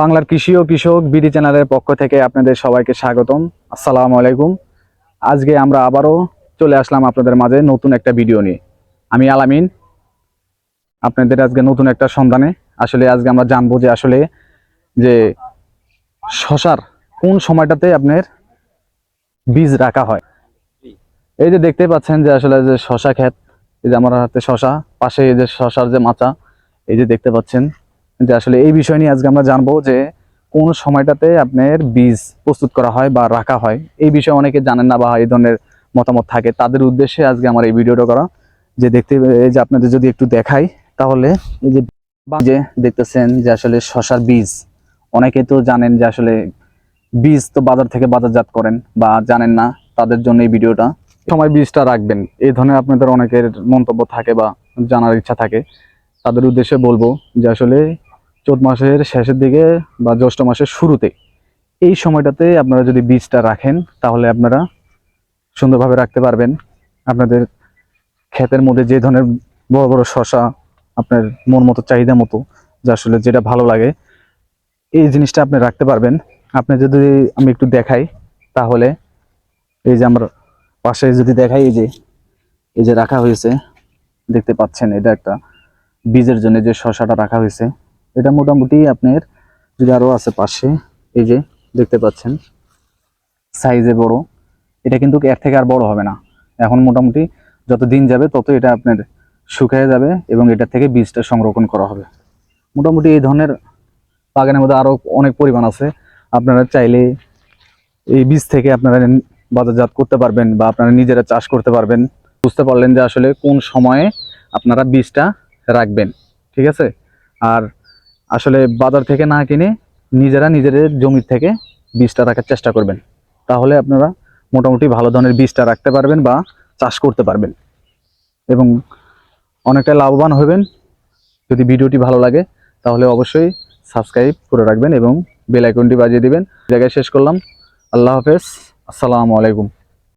বাংলার কৃষি ও কৃষক বিডি চ্যানেলের পক্ষ থেকে আপনাদের সবাইকে স্বাগতম। আসসালামু আলাইকুম। আজকে আমরা আবারও চলে আসলাম আপনাদের মাঝে নতুন একটা ভিডিও নিয়ে। আমি আলামিন, আপনাদের আজকে নতুন একটা সন্ধানে। আসলে আজকে আমরা জানবো যে আসলে যে শশার কোন সময়টাতে আপনার বীজ রাখা হয়। এই যে দেখতে পাচ্ছেন যে আসলে যে শশা ক্ষেত, এই যে আমার হাতে শশা, পাশে এই যে শশার যে মাচা, এই যে দেখতে পাচ্ছেন যে আসলে এই বিষয় নিয়ে আজকে আমরা জানবো যে কোন সময়টাতে আপনার বীজ প্রস্তুত করা হয় বা রাখা হয়। এই বিষয়ে অনেকে জানেন না বা এই ধরনের মতামত থাকে, তাদের উদ্দেশ্যে আজকে আমার এই ভিডিওটা করা। যে দেখতে, এই যে আপনাদের যদি একটু দেখাই তাহলে এই যে দেখতেছেন যে আসলে শশার বীজ, অনেকে তো জানেন যে আসলে বীজ তো বাজার থেকে বাজারজাত করেন বা জানেন না, তাদের জন্য এই ভিডিওটা। সময় বীজটা রাখবেন, এই ধরনের আপনাদের অনেকের মন্তব্য থাকে বা জানার ইচ্ছা থাকে। তাদের উদ্দেশ্যে বলবো যে আসলে চৈত মাসের শেষের দিকে বা জ্যৈষ্ঠ মাসের শুরুতে এই সময়টাতে আপনারা যদি বীজটা রাখেন তাহলে আপনারা সুন্দরভাবে রাখতে পারবেন। আপনাদের ক্ষেতের মধ্যে যে ধরনের বড় বড় শশা, আপনার মন মতো চাহিদা মতো, যে আসলে যেটা ভালো লাগে এই জিনিসটা আপনি রাখতে পারবেন। আপনি যদি আমি একটু দেখাই তাহলে এই যে আমরা পাশে যদি দেখাই, এই যে রাখা হয়েছে, দেখতে পাচ্ছেন এটা একটা বীজের জন্য যে শশাটা রাখা হয়েছে। এটা মোটামুটি আপনার যদি আরো আছে পাশে, এই যে দেখতে পাচ্ছেন সাইজে বড়। এটা কিন্তু এর থেকে আর বড় হবে না। এখন মোটামুটি যত দিন যাবে তত এটা আপনার শুকিয়ে যাবে এবং এটা থেকে বীজটা সংরক্ষণ করা হবে। মোটামুটি এই ধরনের বাগানের মধ্যে আরো অনেক পরিমাণ আছে। আপনারা চাইলে এই বীজ থেকে আপনারা বাজারজাত করতে পারবেন বা আপনারা নিজেরা চাষ করতে পারবেন। বুঝতে পারলেন যে আসলে কোন সময়ে আপনারা বীজটা রাখবেন, ঠিক আছে? আর আসলে বাজার থেকে না কিনে নিজেরা নিজেদের জমি থেকে বীজটা রাখার চেষ্টা করবেন, তাহলে আপনারা মোটামুটি ভালো ধরনের বীজটা রাখতে পারবেন বা চাষ করতে পারবেন এবং অনেকটা লাভবান হবেন। যদি ভিডিওটি ভালো লাগে তাহলে অবশ্যই সাবস্ক্রাইব করে রাখবেন এবং বেল আইকনটি বাজিয়ে দিবেন। জায়গায় শেষ করলাম। আল্লাহ হাফেজ, আসসালামু আলাইকুম।